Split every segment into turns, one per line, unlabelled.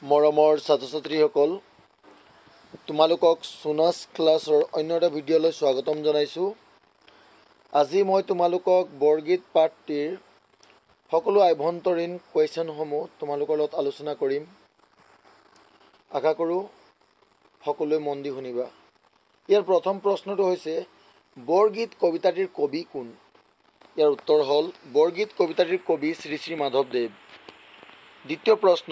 মৰমৰ ছাত্ৰ-ছাত্ৰীসকল, তোমালোকক সোনাছ ক্লাছৰ অন্য এটা ভিডিঅ'লৈ স্বাগতম জনাইছোঁ। আজি মই তোমালোকক বৰগীত পাঠটিৰ সকলো আভ্যন্তৰীণ কুৱেশ্যনসমূহ তোমালোকৰ লগত আলোচনা কৰিম। আশা কৰোঁ সকলোৱে মন দি শুনিবা। ইয়াৰ প্ৰথম প্ৰশ্নটো হৈছে বৰগীত কবিতাটিৰ কবি কোন? ইয়াৰ উত্তৰ হ'ল বৰগীত কবিতাটিৰ কবি শ্ৰী শ্ৰী মাধৱদেৱ। দ্বিতীয় প্ৰশ্ন,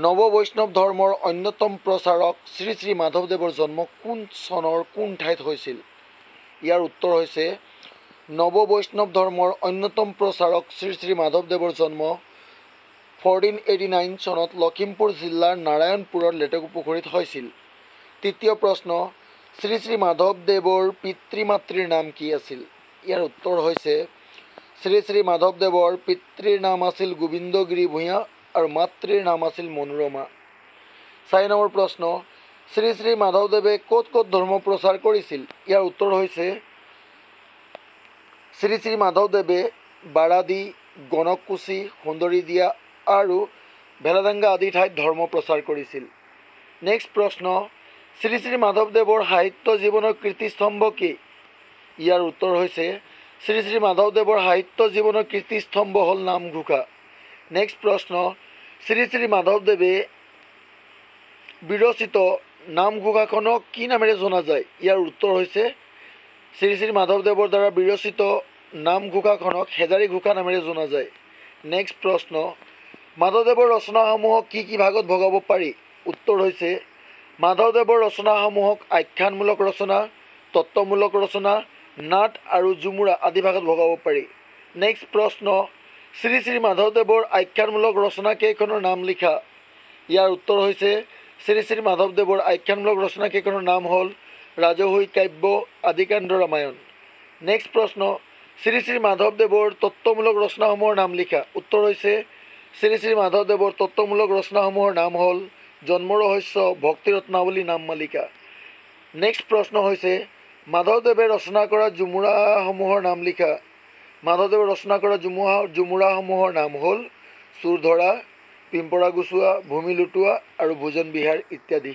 নৱ বৈষ্ণৱ ধৰ্মৰ অন্যতম প্ৰচাৰক শ্ৰী শ্ৰী মাধৱদেৱৰ জন্ম কোন চনৰ কোন ঠাইত হৈছিল? ইয়াৰ উত্তৰ হৈছে নৱ বৈষ্ণৱ ধৰ্মৰ অন্যতম প্ৰচাৰক শ্ৰী শ্ৰী মাধৱদেৱৰ জন্ম 1489 চনত লখিমপুৰ জিলাৰ নাৰায়ণপুৰৰ লেটেকুপুখুৰীত হৈছিল। তৃতীয় প্ৰশ্ন, শ্ৰী শ্ৰী মাধৱদেৱৰ পিতৃ মাতৃৰ নাম কি আছিল? ইয়াৰ উত্তৰ হৈছে শ্ৰী শ্ৰী মাধৱদেৱৰ পিতৃৰ নাম আছিল গোবিন্দগিৰি ভূঞা আৰু মাতৃৰ নাম আছিল মনোৰমা। 4 নম্বৰ প্ৰশ্ন, শ্ৰী শ্ৰী মাধৱদেৱে ক'ত ক'ত ধৰ্ম প্ৰচাৰ কৰিছিল? ইয়াৰ উত্তৰ হৈছে শ্ৰী শ্ৰী মাধৱদেৱে বাৰাদি, গণককুছি, সুন্দৰীদিয়া আৰু ভেলাদাঙ্গা আদি ঠাইত ধৰ্ম প্ৰচাৰ কৰিছিল। নেক্সট প্ৰশ্ন, শ্ৰী শ্ৰী মাধৱদেৱৰ সাহিত্য জীৱনৰ কীৰ্তিস্তম্ভ কি? ইয়াৰ উত্তৰ হৈছে শ্ৰী শ্ৰী মাধৱদেৱৰ সাহিত্য জীৱনৰ কীৰ্তিস্তম্ভ হ'ল নামঘোষা। নেক্সট প্ৰশ্ন, শ্ৰী শ্ৰী মাধৱদেৱে বিৰচিত নামঘোষাখনক কি নামেৰে জনা যায়? ইয়াৰ উত্তৰ হৈছে শ্ৰী শ্ৰী মাধৱদেৱৰ দ্বাৰা বিৰচিত নামঘোষাখনক হেজাৰী ঘোষা নামেৰে জনা যায়। নেক্সট প্ৰশ্ন, মাধৱদেৱৰ ৰচনাসমূহক কি কি ভাগত ভগাব পাৰি? উত্তৰ হৈছে মাধৱদেৱৰ ৰচনাসমূহক আখ্যানমূলক ৰচনা, তত্ত্বমূলক ৰচনা, নাট আৰু ঝুমুৰা আদি ভাগত ভগাব পাৰি। নেক্সট প্ৰশ্ন, শ্ৰী শ্ৰী মাধৱদেৱৰ আখ্যানমূলক ৰচনা কেইখনৰ নাম লিখা? ইয়াৰ উত্তৰ হৈছে শ্ৰী শ্ৰী মাধৱদেৱৰ আখ্যানমূলক ৰচনা কেইখনৰ নাম হ'ল ৰাজহই কাব্য, আদিকাণ্ড, ৰামায়ণ। নেক্সট প্ৰশ্ন, শ্ৰী শ্ৰী মাধৱদেৱৰ তত্ত্বমূলক ৰচনাসমূহৰ নাম লিখা। উত্তৰ হৈছে শ্ৰী শ্ৰী মাধৱদেৱৰ তত্ত্বমূলক ৰচনাসমূহৰ নাম হ'ল জন্ম ৰহস্য, ভক্তি ৰত্নাৱলী, নাম মালিকা। নেক্সট প্ৰশ্ন হৈছে মাধৱদেৱে ৰচনা কৰা ঝুমুৰাসমূহৰ নাম লিখা। মাধৱদেৱে ৰচনা কৰা ঝুমুৰাসমূহৰ নাম হ'ল চোৰ ধৰা, পিম্পৰা গুচোৱা, ভূমি লুটোৱা আৰু ভোজন বিহাৰ ইত্যাদি।